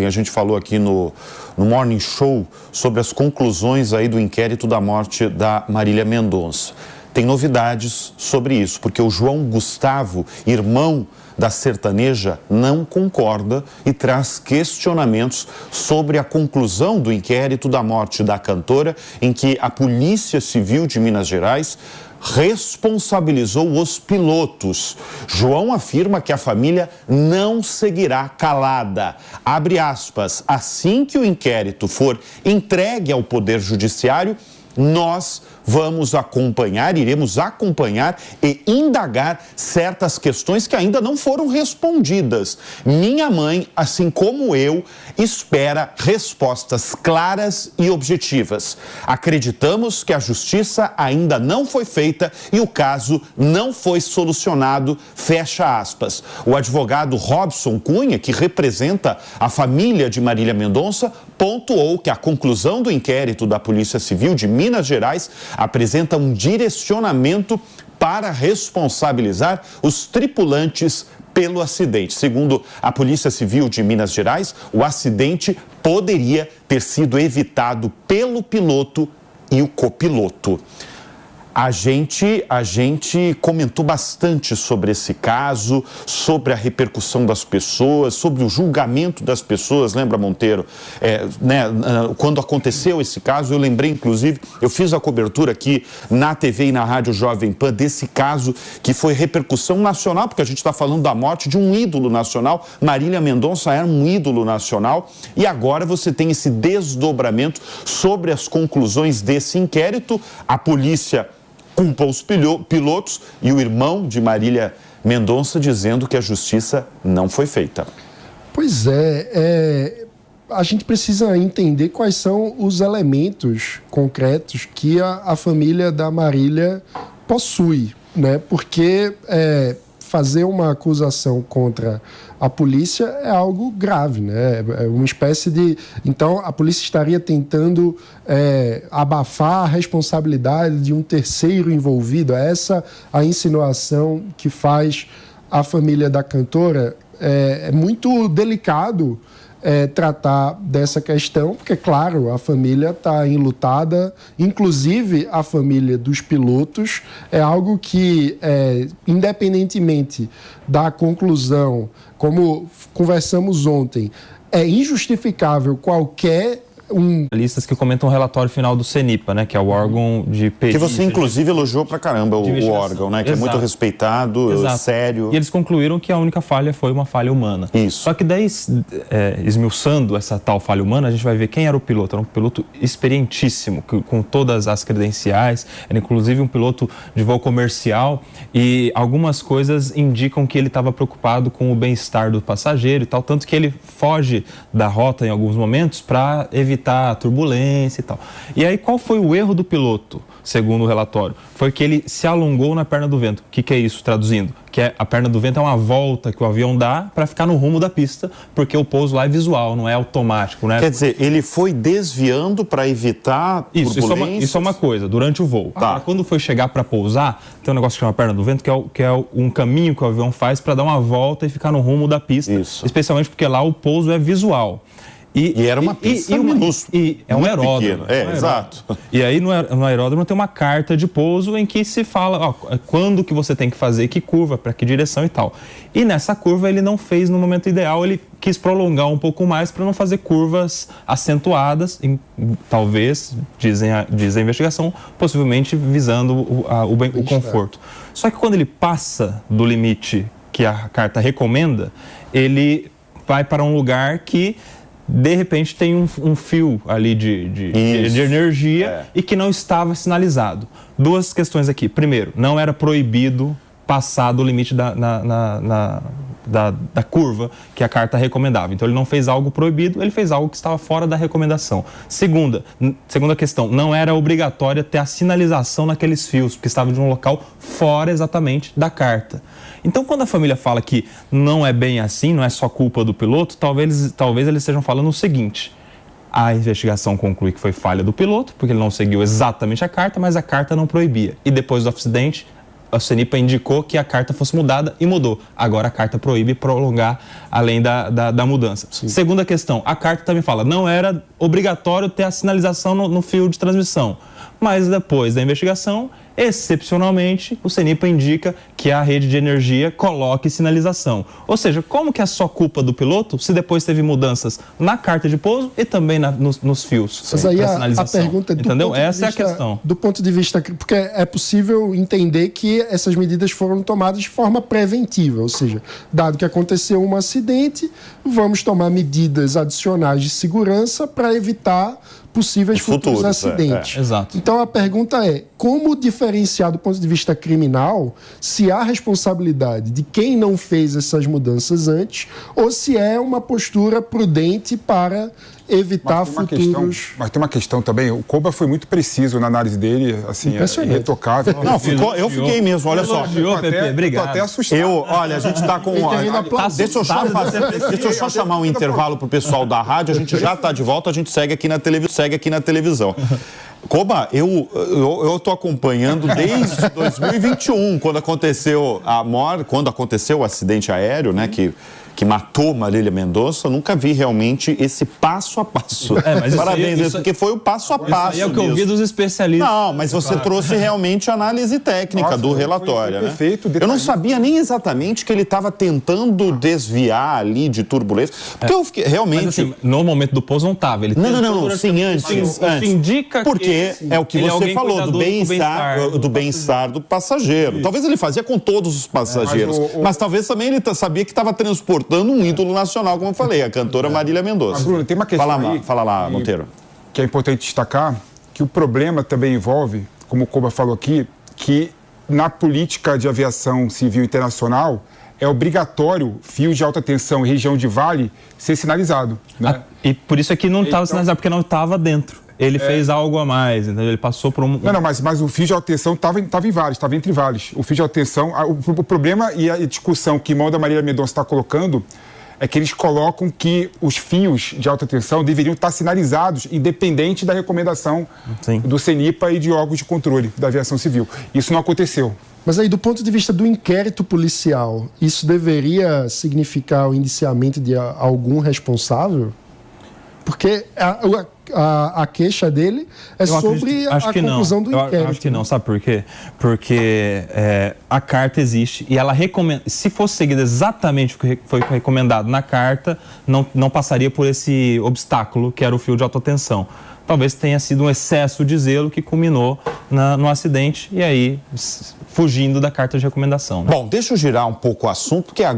A gente falou aqui no Morning Show sobre as conclusões aí do inquérito da morte da Marília Mendonça. Tem novidades sobre isso, porque o João Gustavo, irmão da sertaneja, não concorda e traz questionamentos sobre a conclusão do inquérito da morte da cantora, em que a Polícia Civil de Minas Gerais responsabilizou os pilotos. João afirma que a família não seguirá calada. Abre aspas, assim que o inquérito for entregue ao Poder Judiciário, nós vamos acompanhar, iremos acompanhar e indagar certas questões que ainda não foram respondidas. Minha mãe, assim como eu, espera respostas claras e objetivas. Acreditamos que a justiça ainda não foi feita e o caso não foi solucionado, fecha aspas. O advogado Robson Cunha, que representa a família de Marília Mendonça, pontuou que a conclusão do inquérito da Polícia Civil de Minas Gerais apresenta um direcionamento para responsabilizar os tripulantes pelo acidente. Segundo a Polícia Civil de Minas Gerais, o acidente poderia ter sido evitado pelo piloto e o copiloto. A gente comentou bastante sobre esse caso, sobre a repercussão das pessoas, sobre o julgamento das pessoas, lembra, Monteiro? Quando aconteceu esse caso, eu lembrei, inclusive, eu fiz a cobertura aqui na TV e na Rádio Jovem Pan desse caso que foi repercussão nacional, porque a gente está falando da morte de um ídolo nacional. Marília Mendonça era um ídolo nacional e agora você tem esse desdobramento sobre as conclusões desse inquérito. A polícia culpa os pilotos e o irmão de Marília Mendonça dizendo que a justiça não foi feita. Pois a gente precisa entender quais são os elementos concretos que a família da Marília possui, né? Porque fazer uma acusação contra a polícia é algo grave, né? É uma espécie de... Então, a polícia estaria tentando abafar a responsabilidade de um terceiro envolvido. É essa a insinuação que faz a família da cantora. É muito delicado tratar dessa questão, porque, claro, a família está enlutada, inclusive a família dos pilotos. É algo que, independentemente da conclusão, como conversamos ontem, é injustificável qualquer Listas que comentam o relatório final do CENIPA, né, que é o órgão de perícia. Que você, inclusive, elogiou pra caramba o órgão, né, que é muito respeitado, sério. E eles concluíram que a única falha foi uma falha humana. Isso. Só que daí, esmiuçando essa tal falha humana, a gente vai ver quem era o piloto. Era um piloto experientíssimo, com todas as credenciais, era inclusive um piloto de voo comercial, e algumas coisas indicam que ele estava preocupado com o bem-estar do passageiro e tal, tanto que ele foge da rota em alguns momentos para evitar a turbulência e tal. E aí, qual foi o erro do piloto, segundo o relatório? Foi que ele se alongou na perna do vento. O que é isso, traduzindo? Que a perna do vento é uma volta que o avião dá para ficar no rumo da pista, porque o pouso lá é visual, não é automático, né? Quer dizer, ele foi desviando para evitar turbulências? Isso é uma coisa, durante o voo. Tá. Quando foi chegar para pousar, tem um negócio que chama perna do vento, que é um caminho que o avião faz para dar uma volta e ficar no rumo da pista. Isso. Especialmente porque lá o pouso é visual. E era uma pista minúscula. É um aeródromo. Exato. E aí no aeródromo tem uma carta de pouso em que se fala quando que você tem que fazer, que curva, para que direção e tal. E nessa curva ele não fez no momento ideal, ele quis prolongar um pouco mais para não fazer curvas acentuadas, talvez, diz a investigação, possivelmente visando o conforto. Só que quando ele passa do limite que a carta recomenda, ele vai para um lugar que de repente tem um fio ali de energia e que não estava sinalizado. Duas questões aqui. Primeiro, não era proibido passar do limite da curva que a carta recomendava. Então, ele não fez algo proibido, ele fez algo que estava fora da recomendação. Segunda questão, não era obrigatória ter a sinalização naqueles fios, porque estava de um local fora exatamente da carta. Então, quando a família fala que não é bem assim, não é só culpa do piloto, talvez eles estejam falando o seguinte: a investigação conclui que foi falha do piloto, porque ele não seguiu exatamente a carta, mas a carta não proibia. E depois do acidente, a CENIPA indicou que a carta fosse mudada e mudou. Agora a carta proíbe prolongar além da mudança. Sim. Segunda questão, a carta também fala, não era obrigatório ter a sinalização no fio de transmissão. Mas depois da investigação, excepcionalmente, o CENIPA indica que a rede de energia coloque sinalização. Ou seja, como que é só culpa do piloto se depois teve mudanças na carta de pouso e também nos fios? Mas aí a pergunta é entendeu? Essa é a questão. Do ponto de vista, porque é possível entender que essas medidas foram tomadas de forma preventiva, ou seja, dado que aconteceu um acidente, vamos tomar medidas adicionais de segurança para evitar possíveis futuros acidentes. Exato. Então a pergunta é, como diferenciar do ponto de vista criminal se há responsabilidade de quem não fez essas mudanças antes ou se é uma postura prudente para evitar futuros... Mas tem uma questão também, o Koba foi muito preciso na análise dele, assim, é irretocável. Não, eu fiquei mesmo, olha só. Obrigado. Tô até assustado. Olha, a gente está com... Deixa eu só chamar um intervalo para o pessoal da rádio, a gente já está de volta, a gente segue aqui na televisão. Koba, eu estou acompanhando desde 2021, quando aconteceu o acidente aéreo, né, que matou Marília Mendonça, eu nunca vi realmente esse passo a passo. Parabéns, porque foi o passo a passo. Isso é o que eu vi dos especialistas. Não, mas você trouxe realmente a análise técnica do relatório, né? Perfeito, eu não sabia nem exatamente que ele estava tentando desviar ali de turbulência, porque eu fiquei realmente... Mas assim, no momento do pouso não estava. Não, sim, antes. Isso indica porque é o que você falou, do bem-estar do passageiro. Isso. Talvez ele fazia com todos os passageiros, mas talvez também ele sabia que estava transportando um ídolo nacional, como eu falei, a cantora Marília Mendonça. Bruno, tem uma questão fala lá, Monteiro. Que é importante destacar, que o problema também envolve, como o Koba falou aqui, que na política de aviação civil internacional é obrigatório fio de alta tensão em região de vale ser sinalizado. Né? E por isso é que não estava sinalizado, porque não estava dentro. Ele fez algo a mais, entendeu? Ele passou por um... Não, mas o fio de alta tensão estava em vales, estava entre vales. O fio de alta tensão, o problema e a discussão que o irmão da Marília Mendonça está colocando é que eles colocam que os fios de alta tensão deveriam estar sinalizados, independente da recomendação do CENIPA e de órgãos de controle da aviação civil. Isso não aconteceu. Mas aí, do ponto de vista do inquérito policial, isso deveria significar o indiciamento de algum responsável? Porque a queixa dele é sobre a conclusão do inquérito. Eu acho que não, sabe por quê? Porque a carta existe e ela recomenda... Se fosse seguido exatamente o que foi recomendado na carta, não passaria por esse obstáculo que era o fio de alta tensão. Talvez tenha sido um excesso de zelo que culminou no acidente e aí fugindo da carta de recomendação. Né? Bom, deixa eu girar um pouco o assunto, porque agora